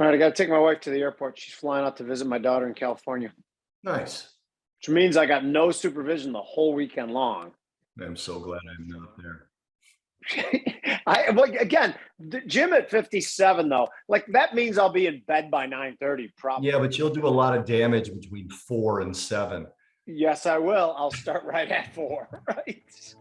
All right, I got to take my wife to the airport. She's flying out to visit my daughter in California, Nice. which means I got no supervision the whole weekend long. I'm so glad I'm not there. Again, the gym at 57 though, like that means I'll be in bed by 9:30 probably. Yeah, but you'll do a lot of damage between 4 and 7. Yes, I will. I'll start right at 4, right?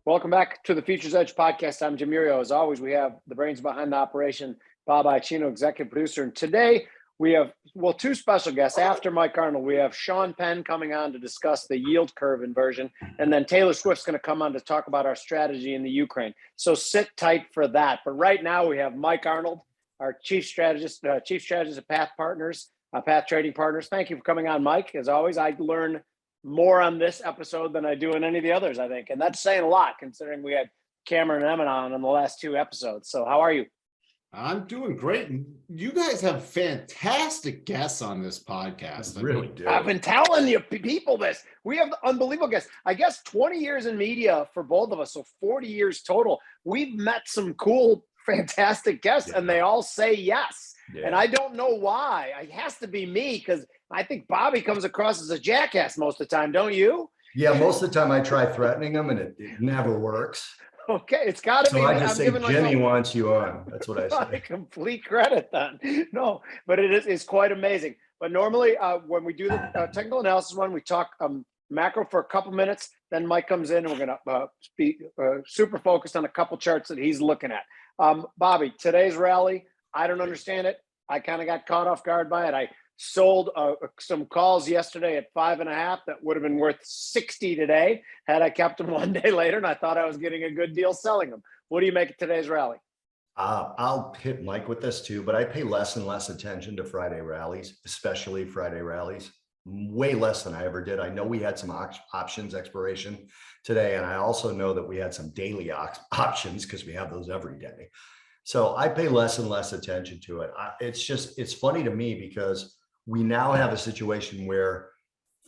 Welcome back to the Futures Edge podcast. I'm Jim Murio. As always, we have the brains behind the operation, Bob Iacchino, executive producer. And today we have, two special guests. After Mike Arnold, we have Sean Penn coming on to discuss the yield curve inversion. And then Taylor Swift's going to come on to talk about our strategy in the Ukraine. So sit tight for that. But right now we have Mike Arnold, our chief strategist at Path Partners, Path Trading Partners. Thank you for coming on, Mike. As always, I learn more on this episode than I do in any of the others, I think. And that's saying a lot considering we had Cameron and Emmett on in the last 2 episodes. So how are you? I'm doing great. And you guys have fantastic guests on this podcast. I really do. I've been telling you people this. We have unbelievable guests. I guess 20 years in media for both of us, so 40 years total. We've met some cool, fantastic guests, and they all say yes. Yeah. And I don't know why. It has to be me because I think Bobby comes across as a jackass most of the time, don't you? Yeah, most of the time I try threatening them and it never works. Okay, it's got to be. So I just say, Jenny wants you on. That's what I say. Complete credit then. No, but it's quite amazing. But normally when we do the technical analysis one, we talk macro for a couple minutes. Then Mike comes in and we're going to be super focused on a couple charts that he's looking at. Bobby, today's rally, I don't understand it. I kind of got caught off guard by it. I sold some calls yesterday at 5.5 that would have been worth 60 today had I kept them one day later, and I thought I was getting a good deal selling them. What do you make of today's rally? I'll hit Mike with this too, but I pay less and less attention to Friday rallies, especially Friday rallies, way less than I ever did. I know we had some options expiration today, and I also know that we had some daily options because we have those every day. So I pay less and less attention to it. It's funny to me because we now have a situation where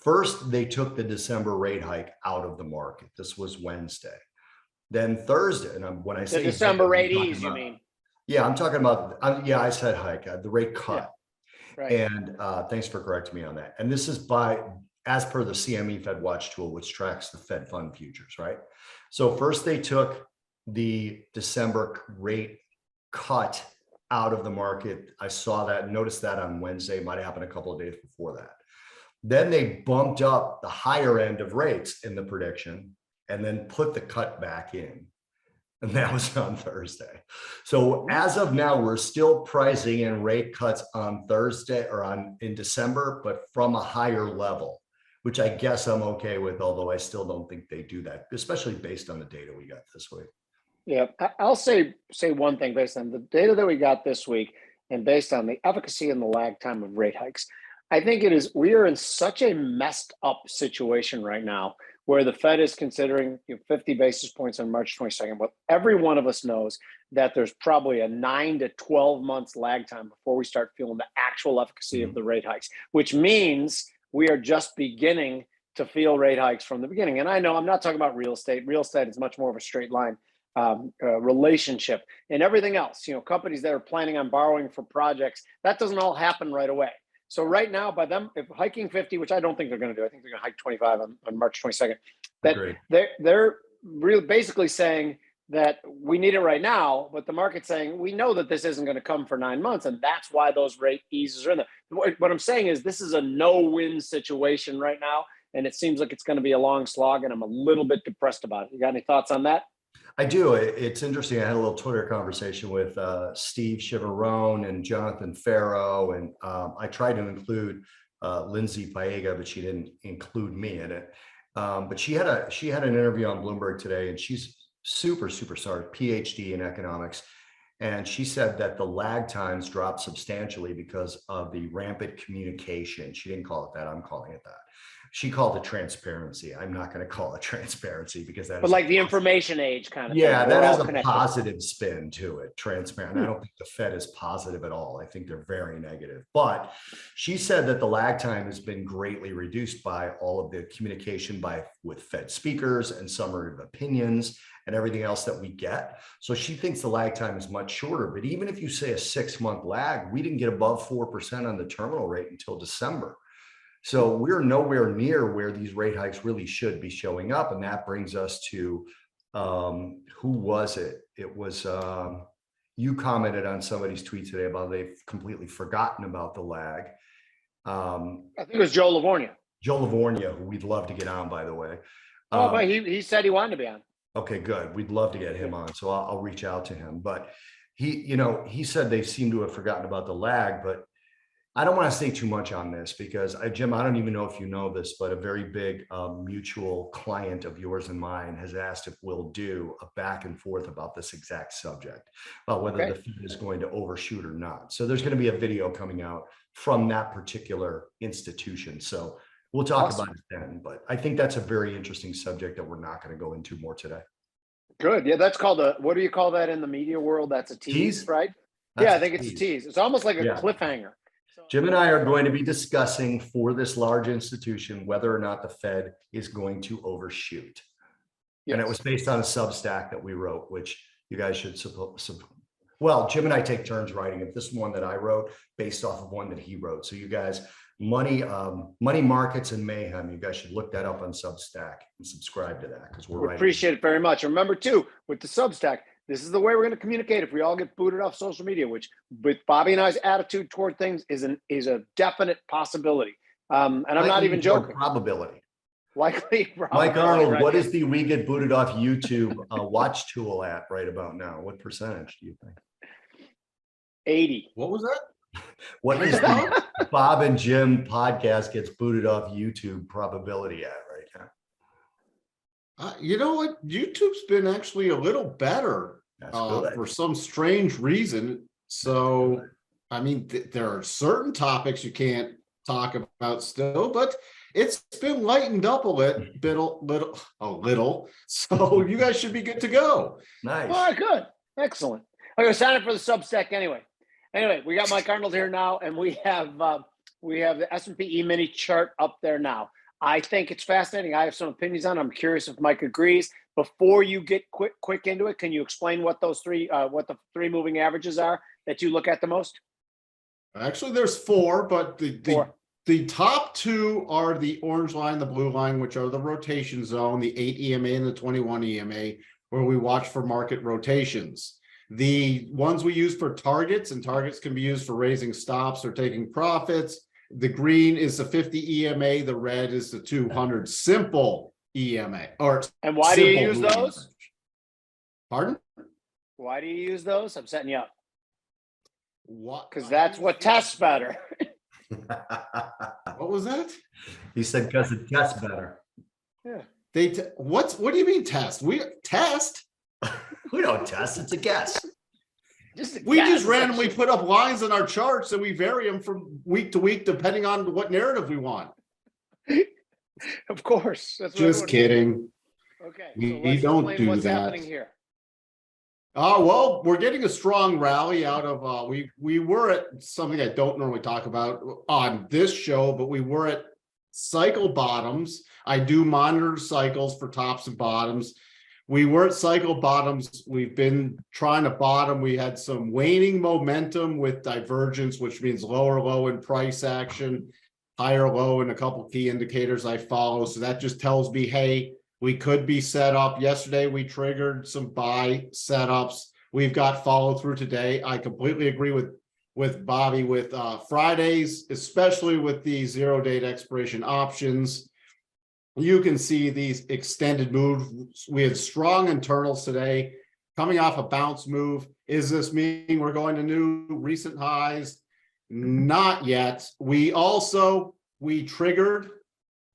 first they took the December rate hike out of the market. This was Wednesday. Then Thursday, and when I say the December rate ease, you mean? Yeah, I'm talking about, I said hike, the rate cut. Yeah, right. And thanks for correcting me on that. And this is as per the CME Fed Watch tool, which tracks the Fed fund futures, right? So first they took the December rate cut out of the market. I saw that, noticed that on Wednesday. Might have happened a couple of days before that. Then they bumped up the higher end of rates in the prediction and then put the cut back in. And that was on Thursday. So as of now, we're still pricing in rate cuts on Thursday or in December, but from a higher level, which I guess I'm okay with, although I still don't think they do that, especially based on the data we got this week. Yeah, I'll say one thing based on the data that we got this week and based on the efficacy and the lag time of rate hikes. I think we are in such a messed up situation right now where the Fed is considering 50 basis points on March 22nd. But every one of us knows that there's probably a 9 to 12 months lag time before we start feeling the actual efficacy of the rate hikes, which means we are just beginning to feel rate hikes from the beginning. And I know I'm not talking about real estate. Real estate is much more of a straight line relationship and everything else. Companies that are planning on borrowing for projects, that doesn't all happen right away. So right now, by them if hiking 50, which I don't think they're going to do, I think they're going to hike 25 on March 22nd. That they're really basically saying that we need it right now, but the market's saying we know that this isn't going to come for 9 months, and that's why those rate eases are in there. What I'm saying is this is a no-win situation right now, and it seems like it's going to be a long slog, and I'm a little bit depressed about it. You got any thoughts on that? I do. It's interesting. I had a little Twitter conversation with Steve Chivarone and Jonathan Farrow, and I tried to include Lindsay Paega, but she didn't include me in it. But she had an interview on Bloomberg today, and she's super smart, PhD in economics, and she said that the lag times dropped substantially because of the rampant communication. She didn't call it that. I'm calling it that. she called it transparency. I'm not going to call it transparency because that But is like the information age kind of yeah, thing. that We're has all a connected. positive spin to it, transparent. I don't think the Fed is positive at all. I think they're very negative. But she said that the lag time has been greatly reduced by all of the communication with Fed speakers and summary of opinions and everything else that we get. So she thinks the lag time is much shorter. But even if you say a 6-month lag, we didn't get above 4% on the terminal rate until December. So we're nowhere near where these rate hikes really should be showing up. And that brings us to who was it? It was you commented on somebody's tweet today about they've completely forgotten about the lag. I think it was Joe Livornia. Joe Livornia, who we'd love to get on, by the way. But he said he wanted to be on. Okay, good. We'd love to get him on. So I'll reach out to him. But he said they seem to have forgotten about the lag, but I don't want to say too much on this because Jim, I don't even know if you know this, but a very big mutual client of yours and mine has asked if we'll do a back and forth about this exact subject, about whether the Fed is going to overshoot or not. So there's going to be a video coming out from that particular institution. So we'll talk about it then, but I think that's a very interesting subject that we're not going to go into more today. Good. Yeah, that's called what do you call that in the media world? That's a tease, right? Yeah, I think it's a tease. It's almost like a cliffhanger. Jim and I are going to be discussing for this large institution whether or not the Fed is going to overshoot. Yes. And it was based on a Substack that we wrote, which you guys should well, Jim and I take turns writing it. This one that I wrote based off of one that he wrote. So you guys, money markets and mayhem, you guys should look that up on Substack and subscribe to that because we appreciate it very much. Remember too, with the Substack, this is the way we're going to communicate if we all get booted off social media, which with Bobby and I's attitude toward things is a definite possibility. And I'm not even joking. Probability. Likely. Mike Arnold, right? What is the we get booted off YouTube watch tool at right about now? What percentage do you think? 80. What was that? What is the Bob and Jim podcast gets booted off YouTube probability at right now? You know what? YouTube's been actually a little better for some strange reason. So, I mean, there are certain topics you can't talk about still, but it's been lightened up a little. So you guys should be good to go. Nice. All right, good. Excellent. I'm going to sign up for the Substack anyway. Anyway, we got Mike Arnold here now, and we have the S&P E-mini chart up there now. I think it's fascinating. I have some opinions on it. I'm curious if Mike agrees. Before you get quick into it, can you explain what those what the three moving averages are that you look at the most? Actually, there's four, but the top two are the orange line, the blue line, which are the rotation zone, the 8 EMA and the 21 EMA, where we watch for market rotations. The ones we use for targets, and targets can be used for raising stops or taking profits. The green is the 50 EMA, the red is the 200 simple EMA. And why do you use those? Pardon? Why do you use those? I'm setting you up. What? Because that's what tests better. What was that? He said because it tests better. Yeah. What do you mean test? We test? We don't test, it's a guess. We just randomly put up lines on our charts and we vary them from week to week depending on what narrative we want. Of course. That's just kidding. Okay. We don't do what's that. Happening here. Well, we're getting a strong rally out of we were at something I don't normally talk about on this show, but we were at cycle bottoms. I do monitor cycles for tops and bottoms. We were at cycle bottoms. We've been trying to bottom. We had some waning momentum with divergence, which means lower low in price action, higher low in a couple key indicators I follow. So that just tells me, hey, we could be set up. Yesterday, we triggered some buy setups. We've got follow through today. I completely agree with Bobby with Fridays, especially with the 0 date expiration options. You can see these extended moves. We had strong internals today coming off a bounce move. Is this meaning we're going to new recent highs? Not yet. We triggered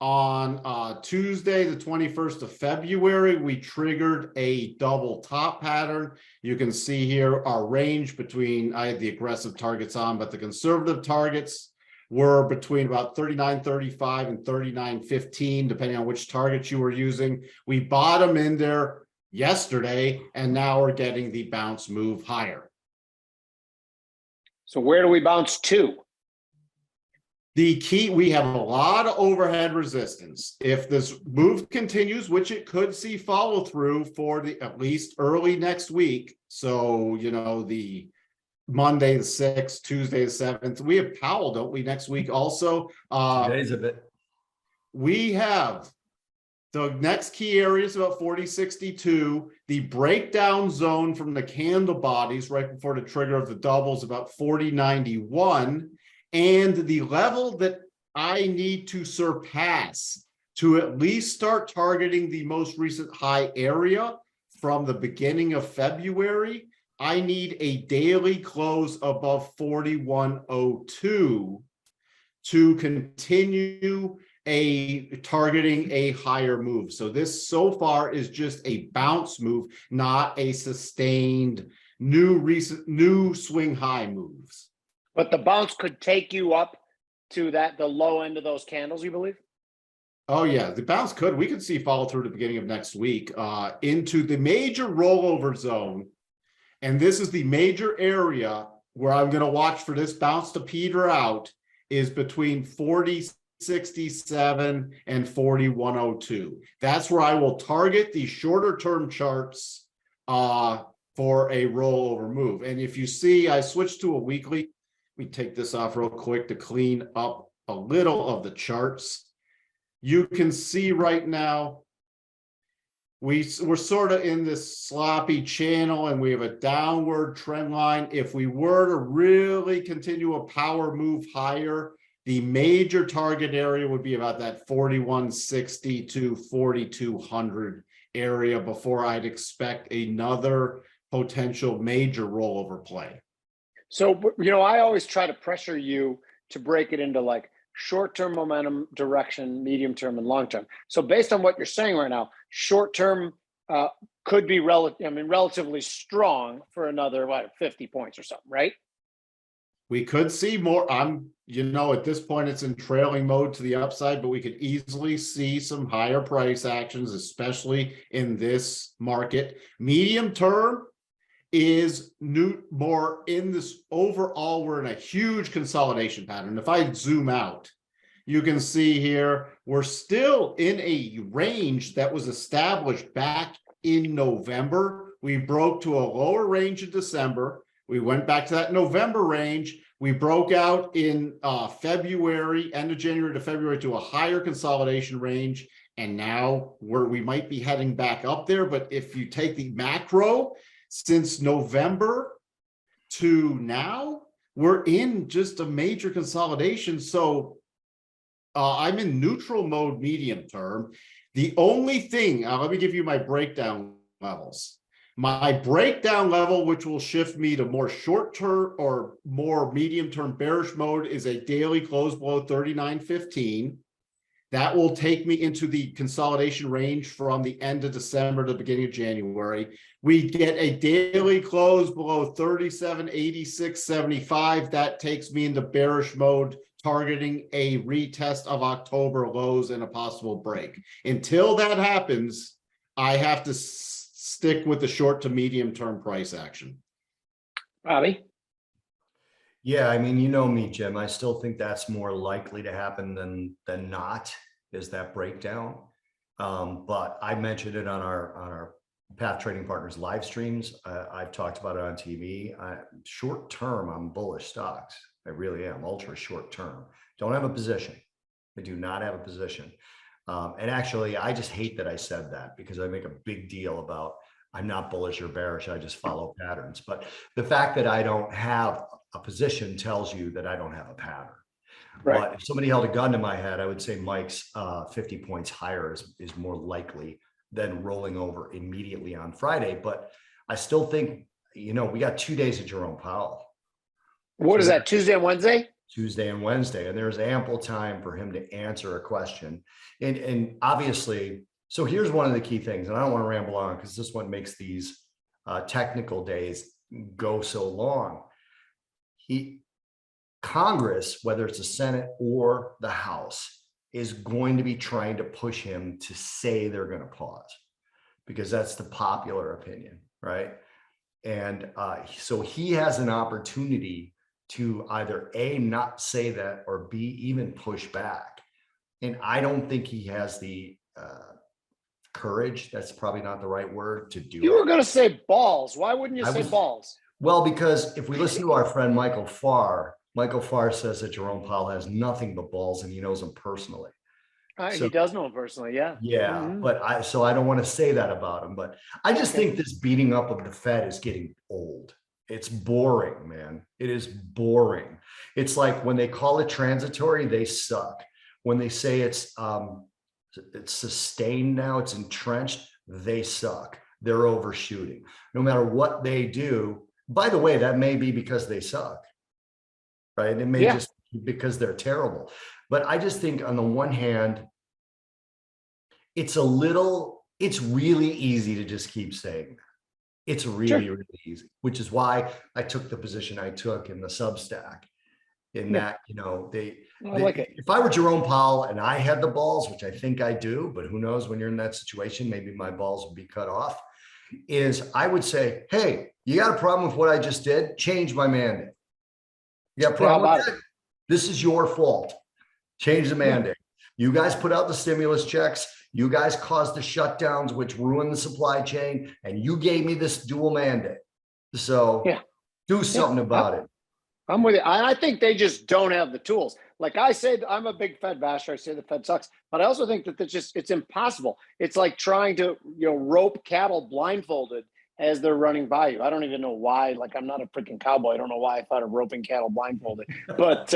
on Tuesday, the 21st of February, we triggered a double top pattern. You can see here our range between, I had the aggressive targets on, but the conservative targets were between about 39.35 and 39.15, depending on which targets you were using. We bottom in there yesterday, and now we're getting the bounce move higher. So where do we bounce to? The key, we have a lot of overhead resistance. If this move continues, which it could see follow through for the at least early next week. So, you know, the Monday the 6th, Tuesday the 7th. We have Powell, don't we, next week also? 2 days of it. We have the next key area is about 40.62. The breakdown zone from the candle bodies right before the trigger of the doubles about 40.91. And the level that I need to surpass to at least start targeting the most recent high area from the beginning of February, I need a daily close above 41.02 to continue targeting a higher move. So this so far is just a bounce move, not a sustained new swing high moves. But the bounce could take you up to the low end of those candles, you believe? Oh yeah, the bounce could. We could see follow through at the beginning of next week into the major rollover zone. And this is the major area where I'm going to watch for this bounce to peter out is between 40.67 and 41.02. That's where I will target the shorter term charts for a rollover move. And if you see, I switched to a weekly. Let me take this off real quick to clean up a little of the charts. You can see right now, we're sort of in this sloppy channel and we have a downward trend line. If we were to really continue a power move higher, the major target area would be about that 41.60 to 4200 area before I'd expect another potential major rollover play. So, you know, I always try to pressure you to break it into like short-term momentum, direction, medium-term, and long-term. So based on what you're saying right now, short-term could be relatively strong for another 50 points or something, right? We could see more. You know, at this point, it's in trailing mode to the upside, but we could easily see some higher price actions, especially in this market. Medium term is more in this overall, we're in a huge consolidation pattern. If I zoom out, you can see here, we're still in a range that was established back in November. We broke to a lower range in December. We went back to that November range. We broke out in February, end of January to February, to a higher consolidation range. And now we might be heading back up there. But if you take the macro, since November to now, we're in just a major consolidation. So I'm in neutral mode medium term. The only thing, let me give you my breakdown levels. My breakdown level, which will shift me to more short-term or more medium-term bearish mode, is a daily close below 39.15. That will take me into the consolidation range from the end of December to the beginning of January. We get a daily close below 37.8675. That takes me into bearish mode, targeting a retest of October lows and a possible break. Until that happens, I have to stick with the short to medium term price action. Bobby? Yeah, I mean, you know me, Jim. I still think that's more likely to happen than not, is that breakdown. But I mentioned it on our Path Trading Partners live streams. I've talked about it on TV. Short term, I'm bullish stocks. I really am. Ultra short term. Don't have a position. I do not have a position. And actually, I just hate that I said that, because I make a big deal about I'm not bullish or bearish. I just follow patterns. But the fact that I don't have a position tells you that I don't have a pattern. Right. But if somebody held a gun to my head, I would say Mike's 50 points higher is more likely than rolling over immediately on Friday. But I still think, you know, we got 2 days of Jerome Powell. What is that, Tuesday and Wednesday? Tuesday and Wednesday. And there's ample time for him to answer a question. And obviously, so here's one of the key things, and I don't want to ramble on because this one makes these technical days go so long. Congress, whether it's the Senate or the House, is going to be trying to push him to say they're going to pause, because that's the popular opinion, right? And so he has an opportunity to either A, not say that, or B, even push back. And I don't think he has the courage, that's probably not the right word, to do You it. were going to say balls. Why wouldn't you say balls? Well, because if we listen to our friend Michael Farr says that Jerome Powell has nothing but balls, and he knows him personally. He does know him personally, yeah. Yeah, but I don't want to say that about him, but I just think this beating up of the Fed is getting old. It's boring, man. It is boring. It's like when they call it transitory, they suck. When they say it's sustained now, it's entrenched, they suck. They're overshooting. No matter what they do. By the way, that may be because they suck, right? It may just be because they're terrible. But I just think on the one hand, it's really easy to just keep saying that. It's really, really easy, which is why I took the position I took in the Substack. In that, I like it. If I were Jerome Powell and I had the balls, which I think I do, but who knows, when you're in that situation, maybe my balls would be cut off, is I would say, hey, you got a problem with what I just did? Change my mandate. You got a problem with that? This is your fault. Change the mandate. You guys put out the stimulus checks. You guys caused the shutdowns, which ruined the supply chain, and you gave me this dual mandate. So do something about it. I'm with you. I think they just don't have the tools. Like I say, I'm a big Fed basher. I say the Fed sucks, but I also think that it's impossible. It's like trying to rope cattle blindfolded as they're running by you. I don't even know why. Like, I'm not a freaking cowboy. I don't know why I thought of roping cattle blindfolded, but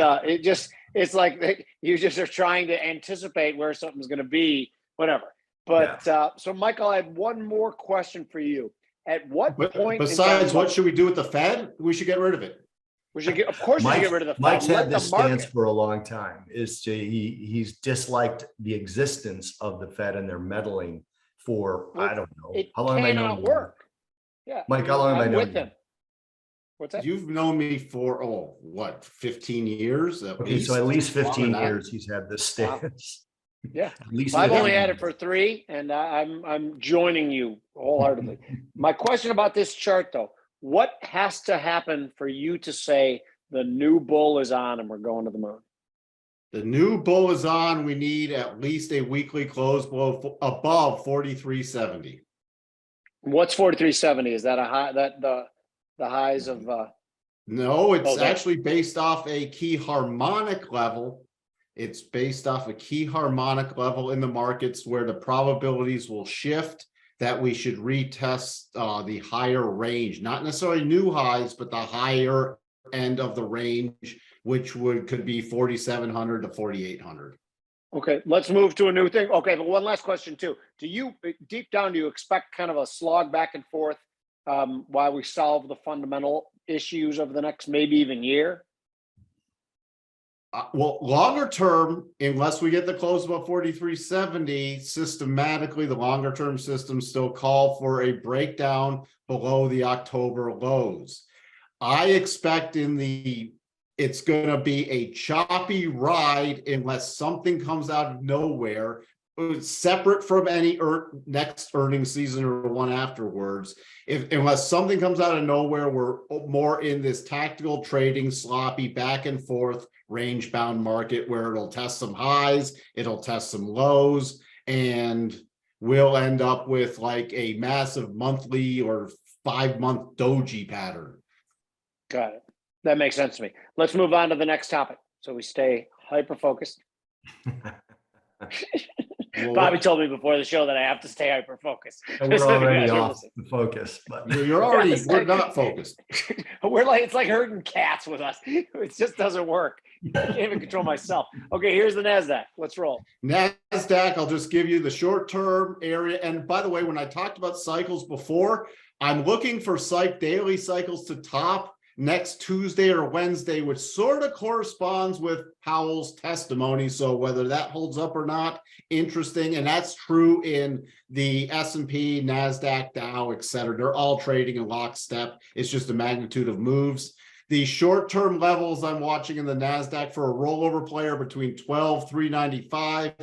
it's like you just are trying to anticipate where something's going to be, whatever. But so Michael, I have one more question for you. At what point? Besides, what should we do with the Fed? We should get rid of it. We should of course, we should get rid of the Fed. Mike's had this stance for a long time. He's disliked the existence of the Fed and their meddling for, I don't know. How long have I known you? Yeah. Mike, how long have I known you? What's that? You've known me for, 15 years? Okay, so at least 15 years he's had this stance. Wow. Yeah. At least I've only had it for 3, and I'm joining you wholeheartedly. My question about this chart, though, what has to happen for you to say the new bull is on and we're going to the moon? The new bull is on. We need at least a weekly close below above 43.70. What's 43.70? Is that a high? That the highs of? No, it's actually based off a key harmonic level. It's based off a key harmonic level in the markets where the probabilities will shift, that we should retest the higher range, not necessarily new highs, but the higher end of the range, which could be 4,700 to 4,800. Okay, let's move to a new thing. Okay, but one last question too. Do you, deep down, do you expect kind of a slog back and forth while we solve the fundamental issues over the next maybe even year? Well, longer term, unless we get the close above 43.70, systematically, the longer term systems still call for a breakdown below the October lows. I expect it's going to be a choppy ride unless something comes out of nowhere, separate from any next earnings season or one afterwards. Unless something comes out of nowhere, we're more in this tactical trading, sloppy back and forth range bound market where it'll test some highs, it'll test some lows, and we'll end up with like a massive monthly or 5-month doji pattern. Got it. That makes sense to me. Let's move on to the next topic so we stay hyper focused. Bobby told me before the show that I have to stay hyper focused. And we're already off the focus, but we're not focused. We're like, it's like herding cats with us. It just doesn't work. I can't even control myself. Okay, here's the NASDAQ. Let's roll. NASDAQ, I'll just give you the short-term area. And by the way, when I talked about cycles before, I'm looking for daily cycles to top next Tuesday or Wednesday, which sort of corresponds with Powell's testimony. So whether that holds up or not, interesting. And that's true in the S&P, NASDAQ, Dow, et cetera. They're all trading in lockstep. It's just a magnitude of moves. The short-term levels I'm watching in the NASDAQ for a rollover player between 12,395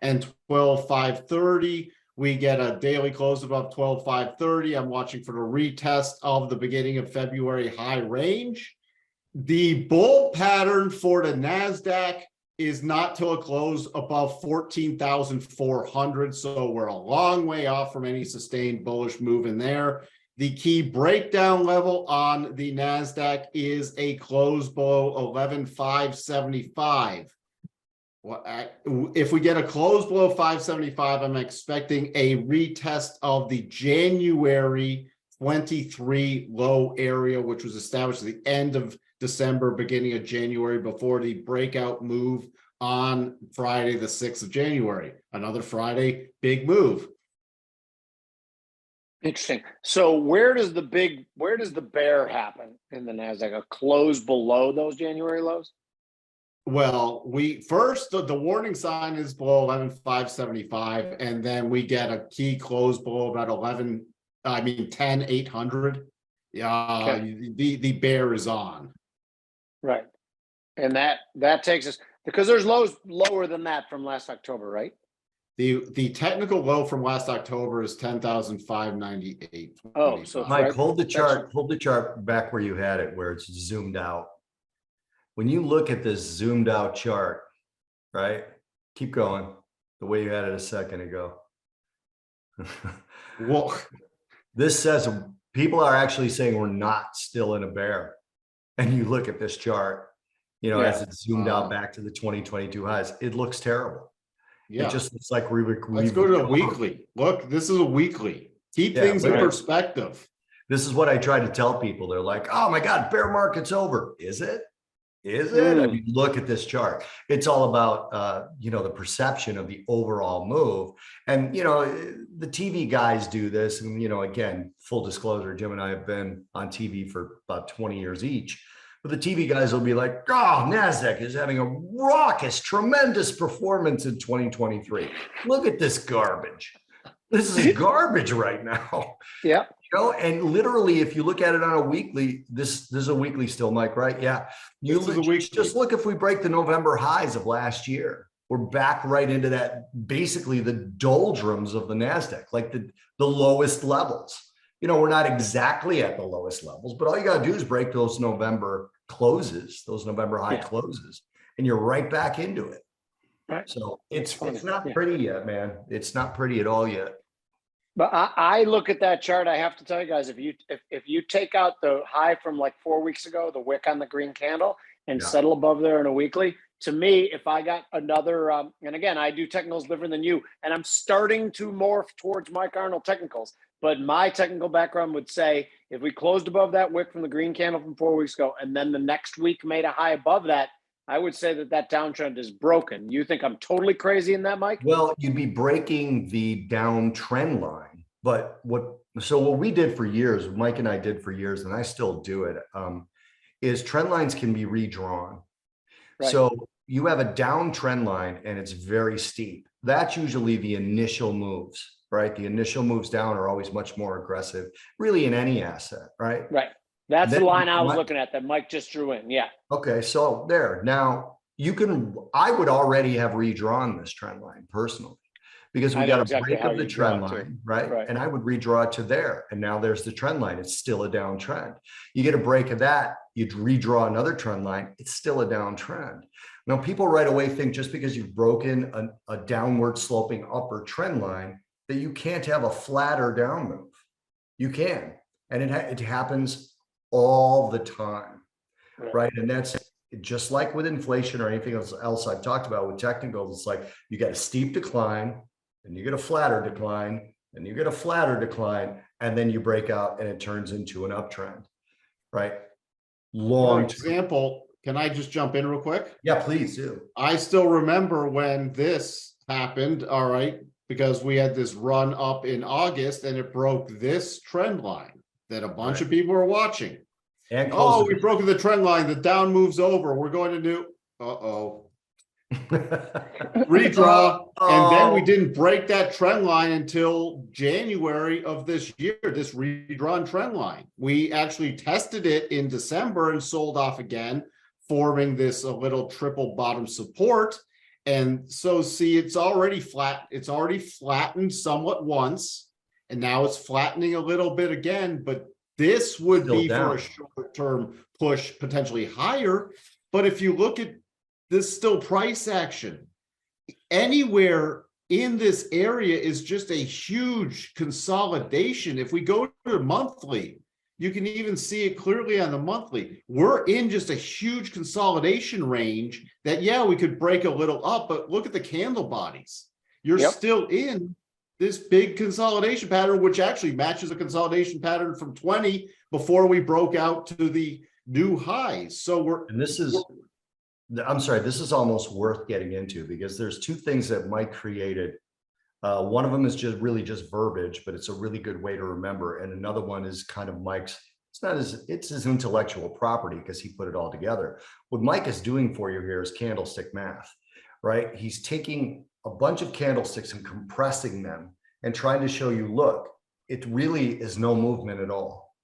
and 12,530. We get a daily close above 12,530. I'm watching for the retest of the beginning of February high range. The bull pattern for the NASDAQ is not till a close above 14,400. So we're a long way off from any sustained bullish move in there. The key breakdown level on the NASDAQ is a close below 11,575. If we get a close below 575, I'm expecting a retest of the January 23 low area, which was established at the end of December, beginning of January, before the breakout move on Friday, the 6th of January. Another Friday, big move. Interesting. So where does the bear happen in the NASDAQ? A close below those January lows? Well, the warning sign is below 11,575, and then we get a key close below about 10,800. Okay. The bear is on. Right. And that takes us, because there's lows lower than that from last October, right? The technical low from last October is 10,598. Oh, so Mike, hold the chart back where you had it, where it's zoomed out. When you look at this zoomed out chart, right? Keep going the way you had it a second ago. Well, this says people are actually saying we're not still in a bear. And you look at this chart, as it's zoomed out back to the 2022 highs, it looks terrible. Yeah. It just looks like let's go to a weekly. Look, this is a weekly. Keep things in perspective. This is what I try to tell people. They're like, oh my God, bear market's over. Is it? Is it? I mean, look at this chart. It's all about, the perception of the overall move. And, the TV guys do this. And, again, full disclosure, Jim and I have been on TV for about 20 years each. But the TV guys will be like, oh, NASDAQ is having a raucous, tremendous performance in 2023. Look at this garbage. This is garbage right now. Yeah. And literally, if you look at it on a weekly, this is a weekly still, Mike, right? Yeah. Just look if we break the November highs of last year. We're back right into that, basically the doldrums of the NASDAQ, like the lowest levels. We're not exactly at the lowest levels, but all you got to do is break those November closes, those November high closes, and you're right back into it. Right. So it's not pretty yet, man. It's not pretty at all yet. But I look at that chart. I have to tell you guys, if you take out the high from like 4 weeks ago, the wick on the green candle, and settle above there in a weekly, to me, if I got another, and again, I do technicals different than you, and I'm starting to morph towards Mike Arnold technicals. But my technical background would say, if we closed above that wick from the green candle from 4 weeks ago, and then the next week made a high above that, I would say that downtrend is broken. You think I'm totally crazy in that, Mike? Well, you'd be breaking the downtrend line. But what we did for years, Mike and I did for years, and I still do it, is trend lines can be redrawn. Right. So you have a downtrend line and it's very steep. That's usually the initial moves, right? The initial moves down are always much more aggressive, really, in any asset, right? Right. That's the line I was looking at that Mike just drew in. Yeah. Okay. So there. Now I would already have redrawn this trend line personally, because we got a break of the trend line, right? And I would redraw it to there. And now there's the trend line. It's still a downtrend. You get a break of that, you'd redraw another trend line. It's still a downtrend. Now, people right away think just because you've broken a downward sloping upper trend line that you can't have a flatter down move. You can. And it happens all the time, right? And that's just like with inflation or anything else I've talked about with technicals. It's like you get a steep decline, and you get a flatter decline, and you get a flatter decline, and then you break out and it turns into an uptrend, right? For example, can I just jump in real quick? Yeah, please do. I still remember when this happened, all right, because we had this run up in August and it broke this trend line that a bunch of people were watching. And we've broken the trend line. The down move's over. We're going to new. redraw, and then we Oh. didn't break that trend line until January of this year, this redrawn trend line. We actually tested it in December and sold off again, forming this a little triple bottom support. And so see, it's already flat. It's already flattened somewhat once, and now it's flattening a little bit again, but this would Still be down. for a short-term push, potentially higher. But if you look at this still price action, anywhere in this area is just a huge consolidation. If we go to monthly, you can even see it clearly on the monthly. We're in just a huge consolidation range that, yeah, we could break a little up, but look at the candle bodies. You're still in this big consolidation pattern, which actually matches a consolidation pattern from 20 before we broke out to the new highs. So and this is, I'm sorry, this is almost worth getting into because there's two things that Mike created. One of them is just really just verbiage, but it's a really good way to remember. And another one is kind of Mike's, it's his intellectual property because he put it all together. What Mike is doing for you here is candlestick math, right? He's taking a bunch of candlesticks and compressing them and trying to show you, look, it really is no movement at all,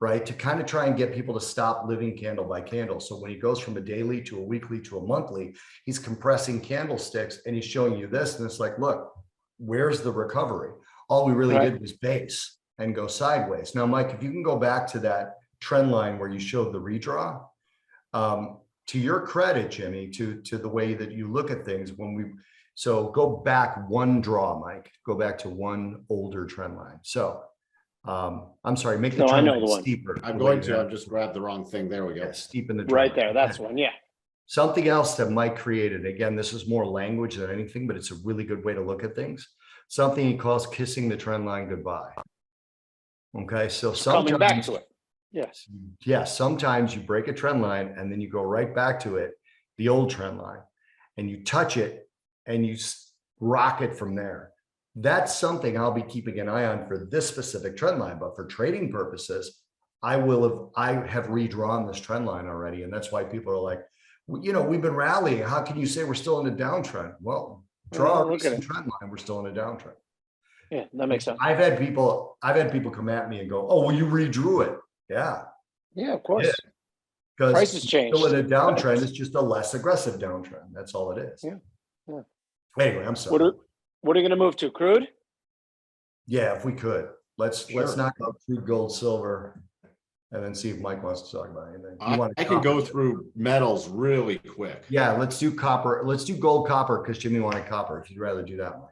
right? To kind of try and get people to stop living candle by candle. So when he goes from a daily to a weekly to a monthly, he's compressing candlesticks and he's showing you this. And it's like, look, where's the recovery? All we really did was base and go sideways. Now, Mike, if you can go back to that trend line where you showed the redraw, to your credit, Jimmy, to the way that you look at things so go back one draw, Mike, go back to one older trend line. So I'm sorry, make the trend line steeper. I'm going to, I've just grabbed the wrong thing. There we go. Yeah, steepen the trend Right line. there, that's one, yeah. Something else that Mike created, again, this is more language than anything, but it's a really good way to look at things. Something he calls kissing the trend line goodbye. Okay, so sometimes, coming back to it. Yes. Yeah, sometimes you break a trend line and then you go right back to it, the old trend line, and you touch it and you rock it from there. That's something I'll be keeping an eye on for this specific trend line, but for trading purposes, I have redrawn this trend line already. And that's why people are like, you know, we've been rallying. How can you say we're still in a downtrend? Well, draw a recent trend line. We're still in a downtrend. Yeah, that makes sense. I've had people come at me and go, "Oh, well, you redrew it." Yeah. Yeah, of course. Yeah. Because prices changed. Still in a downtrend. It's just a less aggressive downtrend. That's all it is. Yeah. Yeah. Anyway, I'm sorry. What are you going to move to? Crude? Yeah, if we could. Let's knock out crude, gold, silver, and then see if Mike wants to talk about anything. I can go through metals really quick. Yeah, let's do copper. Let's do gold, copper, because Jimmy wanted copper. If you'd rather do that, Mike.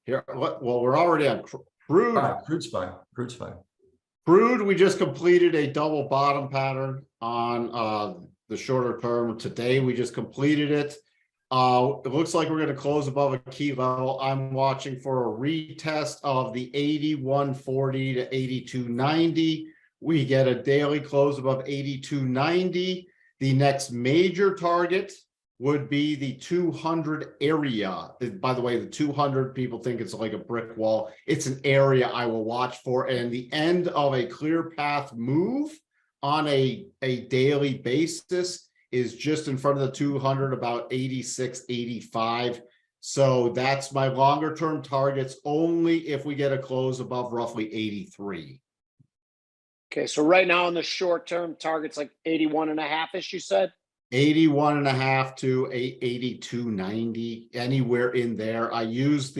Here, well, we're already on crude. All right, crude's fine. Crude's fine. Crude, we just completed a double bottom pattern on the shorter term. Today, we just completed it. It looks like we're going to close above a key level. I'm watching for a retest of the 8140 to 8290. We get a daily close above 8290. The next major target would be the 200 area. By the way, the 200, people think it's like a brick wall. It's an area I will watch for. And the end of a clear path move on a daily basis is just in front of the 200, about 86, 85. So that's my longer term targets only if we get a close above roughly 83. Okay, so right now in the short term, target's like 81 and a half-ish, you said? 81 and a half to 82.90, anywhere in there. I use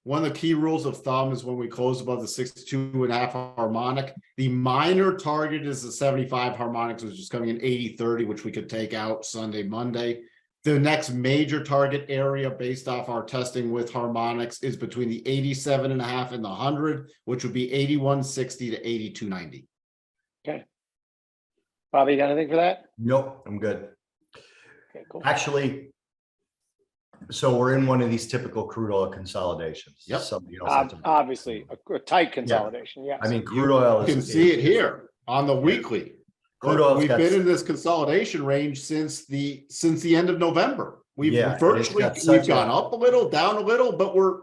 one of the key rules of thumb is when we close above the 62 and a half harmonic. The minor target is the 75 harmonics, which is coming in 80.30, which we could take out Sunday, Monday. The next major target area based off our testing with harmonics is between the 87 and a half and the 100, which would be 81.60 to 82.90. Okay. Bobby, you got anything for that? Nope, I'm good. Okay, cool. Actually, so we're in one of these typical crude oil consolidations. Yep. Somebody else Obviously, a tight consolidation, yes. I mean, crude oil You can see it here on the weekly. Crude oil. We've been in this consolidation range since the end of November. We've gone up a little, down a little, but we're,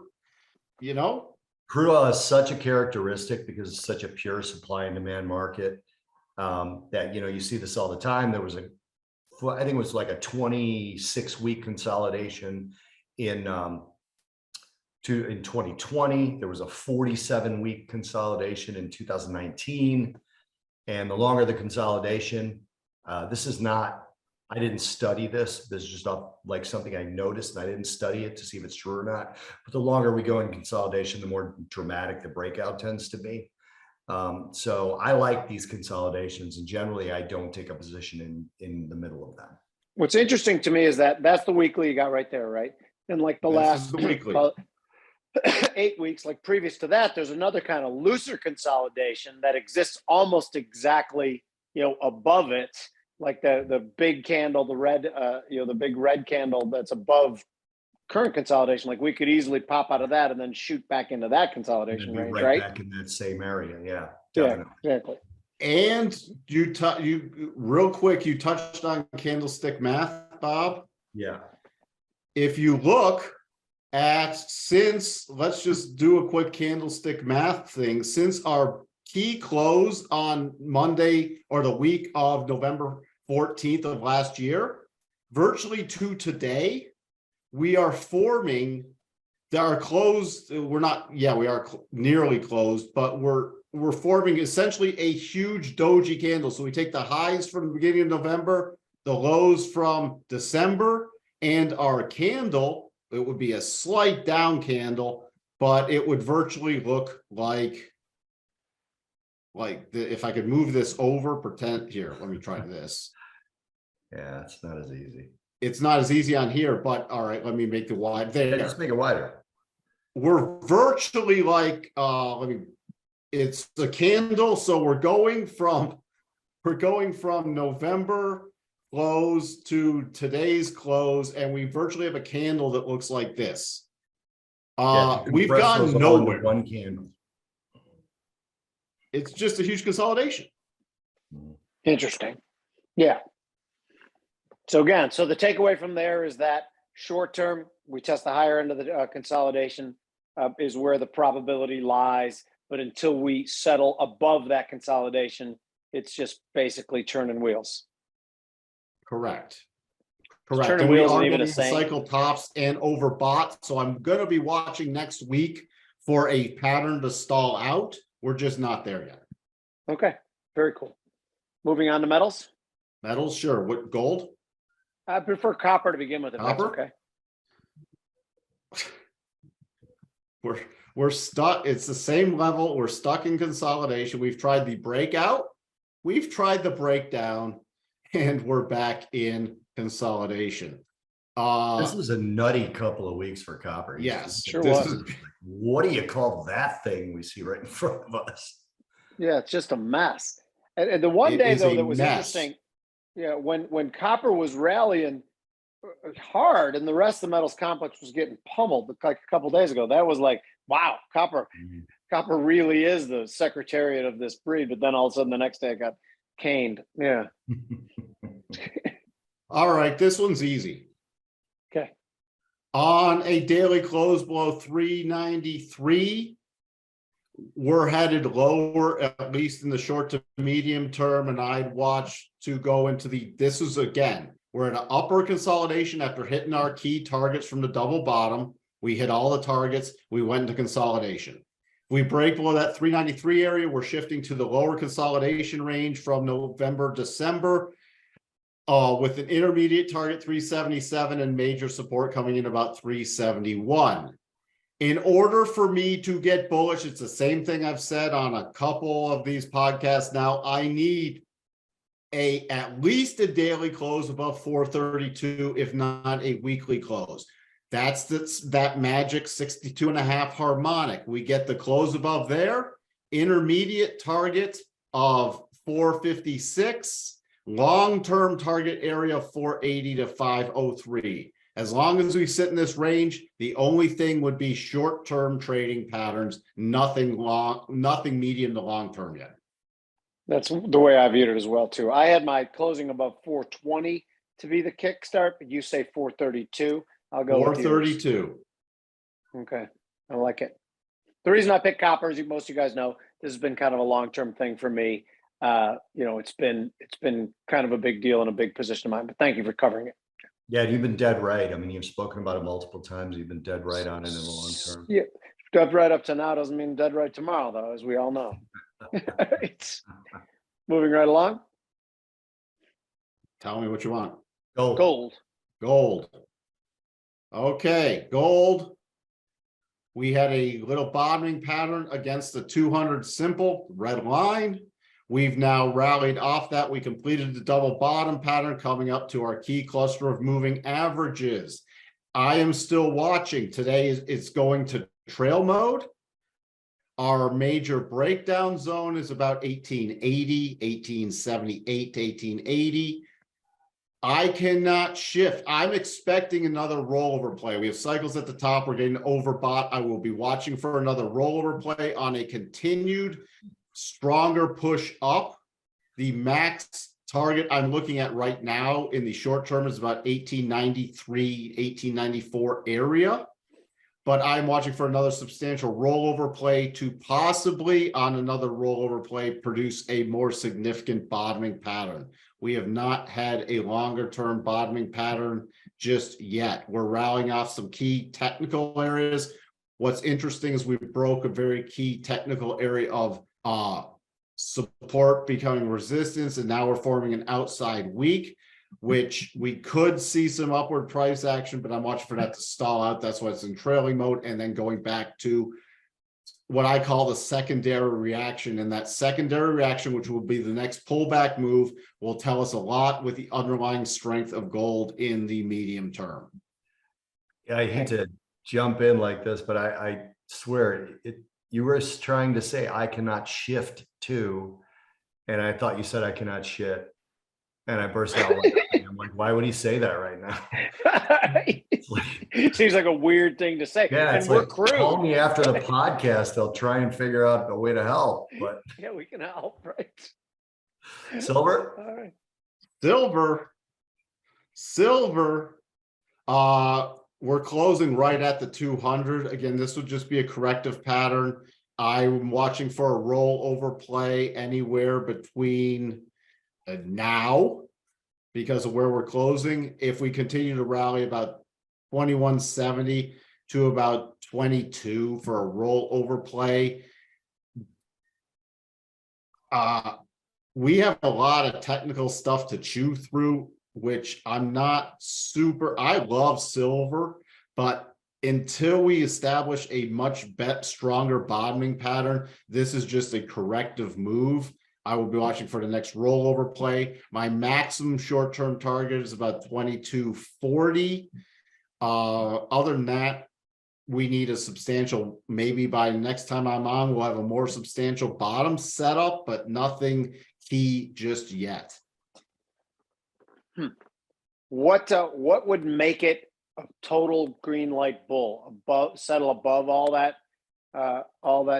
crude oil has such a characteristic because it's such a pure supply and demand market that, you see this all the time. There was a I think it was like a 26-week consolidation in 2020. There was a 47-week consolidation in 2019. And the longer the consolidation, this is not, I didn't study this. This is just like something I noticed, and I didn't study it to see if it's true or not. But the longer we go in consolidation, the more dramatic the breakout tends to be. So I like these consolidations, and generally I don't take a position in the middle of them. What's interesting to me is that that's the weekly you got right there, right? And like the last the weekly. 8 weeks, like previous to that, there's another kind of looser consolidation that exists almost exactly, above it, like the big candle, the red, the big red candle that's above current consolidation. Like we could easily pop out of that and then shoot back into that consolidation range, right right? Back in that same area. Yeah, definitely. Yeah, exactly. And you real quick, you touched on candlestick math, Bob. Yeah. If you look at, let's just do a quick candlestick math thing. Since our key close on Monday or the week of November 14th of last year, virtually to today, we are forming our closed. We're not, we are nearly closed, but we're forming essentially a huge doji candle. So we take the highs from the beginning of November, the lows from December, and our candle, it would be a slight down candle, but it would virtually look like if I could move this over, pretend here, let me try this. Yeah, it's not as easy. It's not as easy on here, but all right, let me make the wide there. Just make it wider. We're virtually like, it's a candle. So we're going from November close to today's close, and we virtually have a candle that looks like this. We've gone nowhere. One candle. It's just a huge consolidation. Interesting. Yeah. So again, the takeaway from there is that short term, we test the higher end of the consolidation is where the probability lies. But until we settle above that consolidation, it's just basically churning wheels. Correct. Turning And we wheels are even getting a saying. cycle tops and overbought. So I'm going to be watching next week for a pattern to stall out. We're just not there yet. Okay. Very cool. Moving on to metals. Metals, sure. What, gold? I prefer copper to begin with, if that's Copper? okay. We're stuck. It's the same level. We're stuck in consolidation. We've tried the breakout. We've tried the breakdown, and we're back in consolidation. This was a nutty couple of weeks for copper. Yes, sure was. What do you call that thing we see right in front of us? Yeah, it's just a mess. And the one day though that was interesting, when copper was rallying hard and the rest of the metals complex was getting pummeled like a couple of days ago, that was like, wow, copper really is the secretariat of this breed. But then all of a sudden the next day it got caned. Yeah. All right, this one's easy. Okay. On a daily close below 393, we're headed lower, at least in the short to medium term, and I'd watch to go into this is again, we're in an upper consolidation after hitting our key targets from the double bottom. We hit all the targets, we went into consolidation. If we break below that 393 area, we're shifting to the lower consolidation range from November, December, with an intermediate target 377 and major support coming in about 371. In order for me to get bullish, it's the same thing I've said on a couple of these podcasts now. I need at least a daily close above 432, if not a weekly close. That's that magic 62.5 harmonic. We get the close above there, intermediate target of 456, long-term target area 480 to 503. As long as we sit in this range, the only thing would be short-term trading patterns, nothing medium to long-term yet. That's the way I viewed it as well, too. I had my closing above 420 to be the kickstart, but you say 432. I'll go 432. Okay, I like it. The reason I picked copper, as most of you guys know, this has been kind of a long-term thing for me. It's been kind of a big deal and a big position of mine. But thank you for covering it. Yeah, you've been dead right. I mean, you've spoken about it multiple times. You've been dead right on it in the long term. Yeah, dead right up to now doesn't mean dead right tomorrow, though, as we all know. It's moving right along. Tell me what you want. Gold. Gold. Okay, gold. We had a little bottoming pattern against the 200 simple red line. We've now rallied off that. We completed the double bottom pattern coming up to our key cluster of moving averages. I am still watching. Today it's going to trail mode. Our major breakdown zone is about 1880, 1878 to 1880. I cannot shift. I'm expecting another rollover play. We have cycles at the top. We're getting overbought. I will be watching for another rollover play on a continued stronger push up. The max target I'm looking at right now in the short term is about 1893, 1894 area. But I'm watching for another substantial rollover play to possibly on another rollover play produce a more significant bottoming pattern. We have not had a longer term bottoming pattern just yet. We're rallying off some key technical areas. What's interesting is we broke a very key technical area of support becoming resistance, and now we're forming an outside weak, which we could see some upward price action, but I'm watching for that to stall out. That's why it's in trailing mode, and then going back to what I call the secondary reaction. And that secondary reaction, which will be the next pullback move, will tell us a lot with the underlying strength of gold in the medium term. Yeah, I hate to jump in like this, but I swear you were trying to say I cannot shift to, and I thought you said I cannot shit. And I burst out laughing. I'm like, why would he say that right now? Seems like a weird thing to say. Yeah, and it's we're like, crude. call me after the podcast. They'll try and figure out a way to help. But yeah, we can help, right? Silver? All right. Silver. We're closing right at the 200. Again, this would just be a corrective pattern. I'm watching for a rollover play anywhere between now, because of where we're closing. If we continue to rally about 2170 to about 22 for a rollover play, we have a lot of technical stuff to chew through, which I'm not super. I love silver, but until we establish a much stronger bottoming pattern, this is just a corrective move. I will be watching for the next rollover play. My maximum short-term target is about 2240. Other than that, we need a substantial, maybe by next time I'm on, we'll have a more substantial bottom setup, but nothing key just yet. What would make it a total green light bull? Settle above all that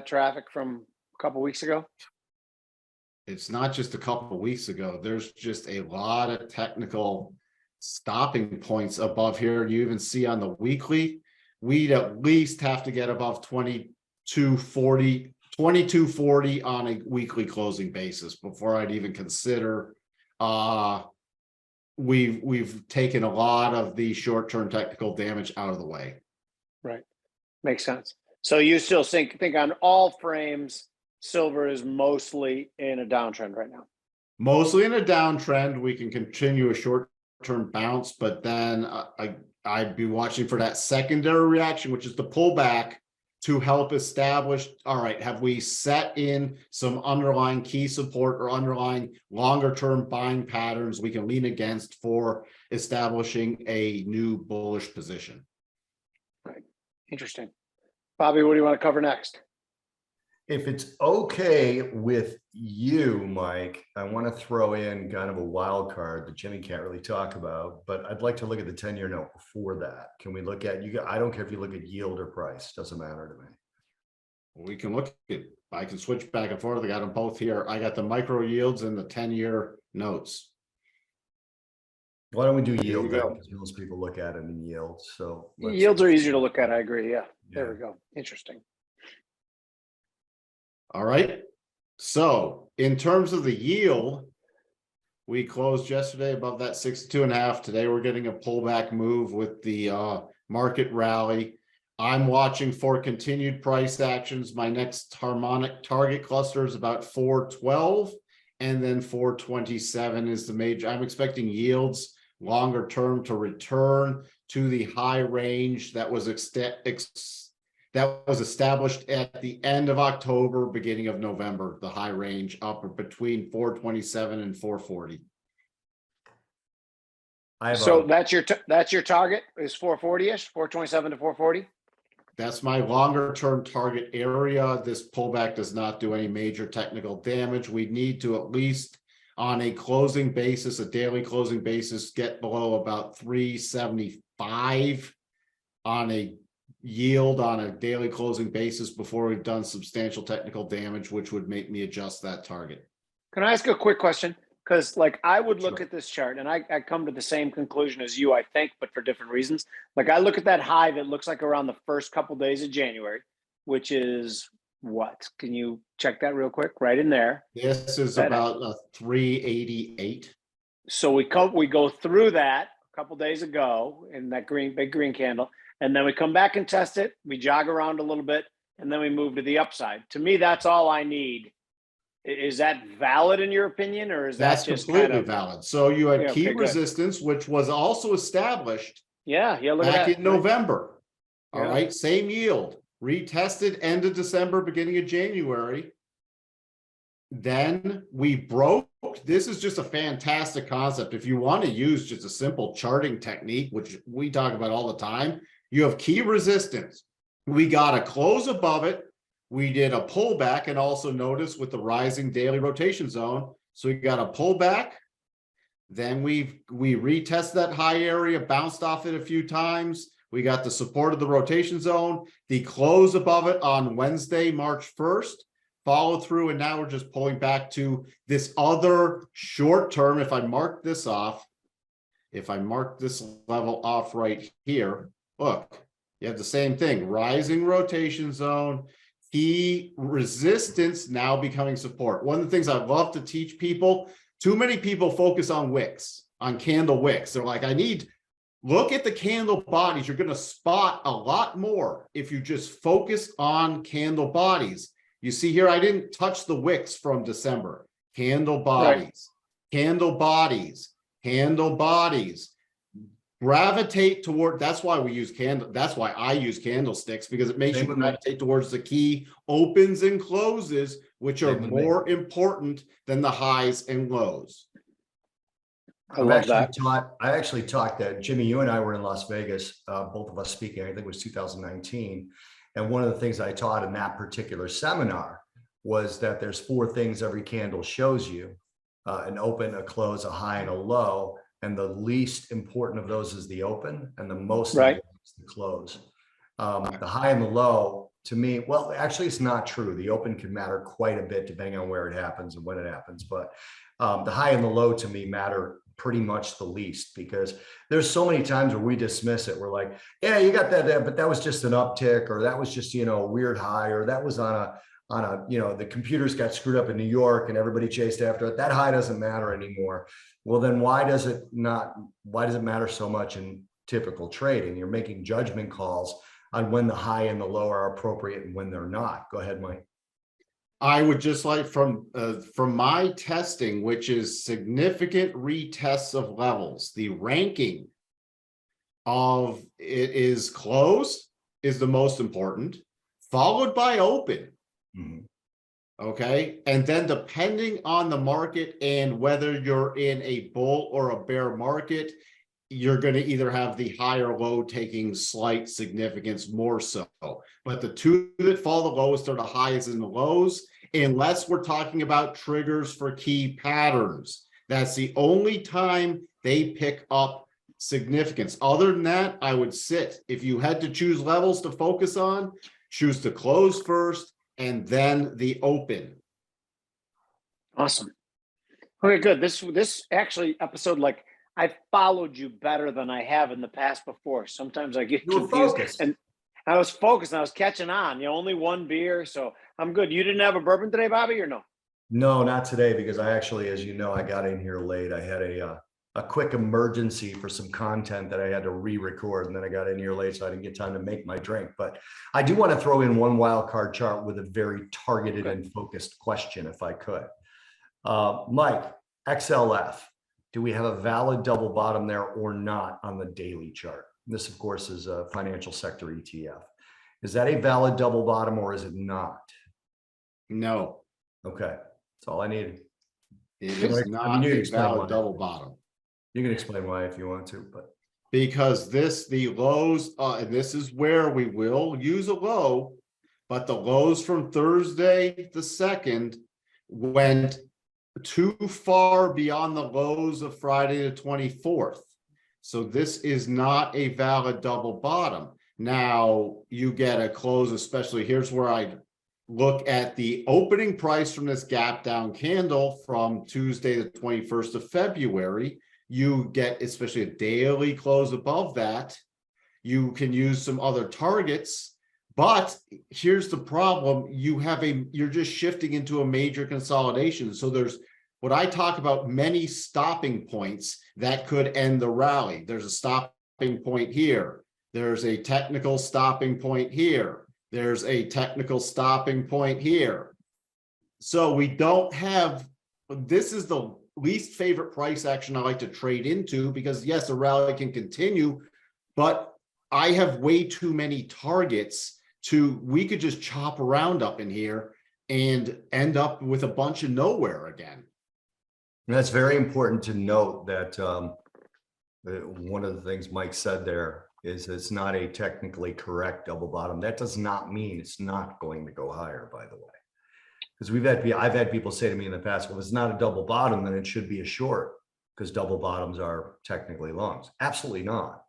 traffic from a couple weeks ago? It's not just a couple of weeks ago. There's just a lot of technical stopping points above here. You even see on the weekly, we'd at least have to get above 2240 on a weekly closing basis before I'd even consider. We've taken a lot of the short-term technical damage out of the way. Right. Makes sense. So you still think on all frames, silver is mostly in a downtrend right now? Mostly in a downtrend. We can continue a short-term bounce, but then I'd be watching for that secondary reaction, which is the pullback, to help establish, all right, have we set in some underlying key support or underlying longer-term buying patterns we can lean against for establishing a new bullish position? Right. Interesting. Bobby, what do you want to cover next? If it's okay with you, Mike, I want to throw in kind of a wild card that Jimmy can't really talk about, but I'd like to look at the 10-year note before that. Can we look at, I don't care if you look at yield or price, doesn't matter to me. We can look at, I can switch back and forth. I got them both here. I got the micro yields and the 10-year notes. Why don't we do yield then? Because most people look at it in yield. So yields are easier to look at. I agree. Yeah. There we go. Interesting. All right. So in terms of the yield, we closed yesterday above that 62.5. Today we're getting a pullback move with the market rally. I'm watching for continued price actions. My next harmonic target cluster is about 412, and then 427 is the major. I'm expecting yields longer term to return to the high range that was established at the end of October, beginning of November, the high range up between 427 and 440. So that's your target is 440-ish, 427 to 440? That's my longer term target area. This pullback does not do any major technical damage. We need to at least on a closing basis, a daily closing basis, get below about 375 on a yield on a daily closing basis before we've done substantial technical damage, which would make me adjust that target. Can I ask a quick question? Because like I would look at this chart and I come to the same conclusion as you, I think, but for different reasons. Like I look at that high that looks like around the first couple days of January, which is what? Can you check that real quick? Right in there. This is about a 388. So we go through that a couple days ago in that big green candle, and then we come back and test it. We jog around a little bit, and then we move to the upside. To me, that's all I need. Is that valid in your opinion, or is That's that just completely valid? So you had key resistance, which was also established look back at that. in November. All Yeah. right, same yield, retested end of December, beginning of January. Then we broke. This is just a fantastic concept. If you want to use just a simple charting technique, which we talk about all the time, you have key resistance. We got a close above it. We did a pullback, and also notice with the rising daily rotation zone. So we got a pullback. Then we retested that high area, bounced off it a few times. We got the support of the rotation zone, the close above it on Wednesday, March 1st, follow through, and now we're just pulling back to this other short term. If I mark this off, if I mark this level off right here, look, you have the same thing, rising rotation zone, key resistance now becoming support. One of the things I love to teach people, too many people focus on wicks, on candle wicks. They're like, look at the candle bodies. You're going to spot a lot more if you just focus on candle bodies. You see here, I didn't touch the wicks from December. Candle bodies, candle bodies, candle bodies. Gravitate toward, that's why we use that's why I use candlesticks, because it makes you gravitate towards the key opens and closes, which are more important than the highs and lows. I love that. I actually talked that Jimmy, you and I were in Las Vegas, both of us speaking, I think it was 2019. And one of the things I taught in that particular seminar was that there's 4 things every candle shows you, an open, a close, a high, and a low. And the least important of those is the open, and the most important is the close. The high and the low, to me, well, actually, it's not true. The open can matter quite a bit depending on where it happens and when it happens. But the high and the low to me matter pretty much the least, because there's so many times where we dismiss it. We're like, yeah, you got that there, but that was just an uptick, or that was just, a weird high, or that was on a, the computers got screwed up in New York and everybody chased after it. That high doesn't matter anymore. Well, then why does it matter so much in typical trading? You're making judgment calls on when the high and the low are appropriate and when they're not. Go ahead, Mike. I would just like from my testing, which is significant retests of levels, the ranking of it is close is the most important, followed by open. Mm-hmm. Okay. And then depending on the market and whether you're in a bull or a bear market, you're going to either have the high or low taking slight significance more so. But the two that fall the lowest are the highs and the lows, unless we're talking about triggers for key patterns. That's the only time they pick up significance. Other than that, I would sit. If you had to choose levels to focus on, choose the close first and then the open. Awesome. Okay, good. This actually episode, like, I followed you better than I have in the past before. Sometimes I get confused. And I was focused and I was catching on. Only one beer, so I'm good. You didn't have a bourbon today, Bobby, or no? No, not today, because I actually, as you know, I got in here late. I had a quick emergency for some content that I had to re-record, and then I got in here late, so I didn't get time to make my drink. But I do want to throw in one wild card chart with a very targeted and focused question, if I could. Mike, XLF, do we have a valid double bottom there or not on the daily chart? This, of course, is a financial sector ETF. Is that a valid double bottom or is it not? No, Okay, that's all I needed. it is not a valid double bottom. You can explain why if you want to, but Because the lows, and this is where we will use a low, but the lows from Thursday the 2nd went too far beyond the lows of Friday the 24th. So this is not a valid double bottom. Now you get a close, especially here's where I look at the opening price from this gap down candle from Tuesday, the 21st of February. You get especially a daily close above that. You can use some other targets, but here's the problem. You're just shifting into a major consolidation. So there's what I talk about, many stopping points that could end the rally. There's a stopping point here. There's a technical stopping point here. There's a technical stopping point here. So we don't have, this is the least favorite price action I like to trade into, because yes, the rally can continue, but I have way too many targets we could just chop around up in here and end up with a bunch of nowhere again. And that's very important to note that one of the things Mike said there is it's not a technically correct double bottom. That does not mean it's not going to go higher, by the way. Because I've had people say to me in the past, well, if it's not a double bottom, then it should be a short, because double bottoms are technically longs. Absolutely not.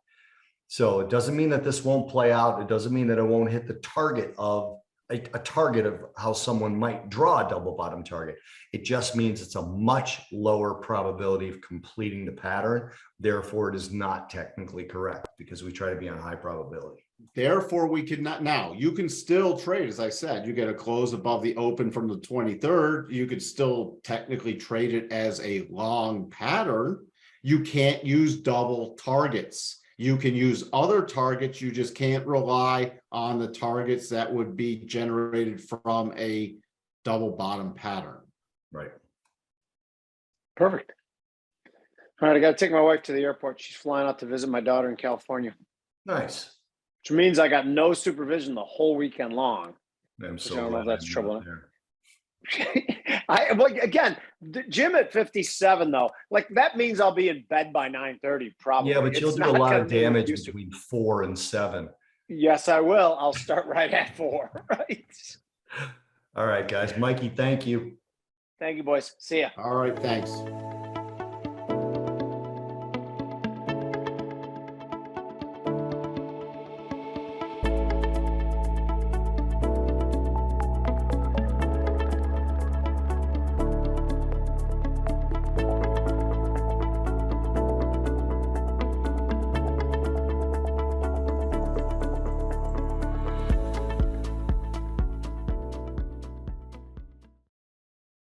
So it doesn't mean that this won't play out. It doesn't mean that it won't hit the target of a target of how someone might draw a double bottom target. It just means it's a much lower probability of completing the pattern. Therefore, it is not technically correct, because we try to be on high probability. Therefore, we could not, now you can still trade, as I said, you get a close above the open from the 23rd. You could still technically trade it as a long pattern. You can't use double targets. You can use other targets. You just can't rely on the targets that would be generated from a double bottom pattern. Right. Perfect. All right, I got to take my wife to the airport. She's flying out to visit my daughter in California. Nice. Which means I got no supervision the whole weekend long. I'm so I don't know if that's trouble. there. Well, again, the gym at 57 though, like that means I'll be in bed by 9:30 probably. Yeah, but you'll do a lot of damage between 4 and 7. Yes, I will. I'll start right at 4. Right. All right, guys. Mikey, thank you. Thank you, boys. See ya. All right, thanks.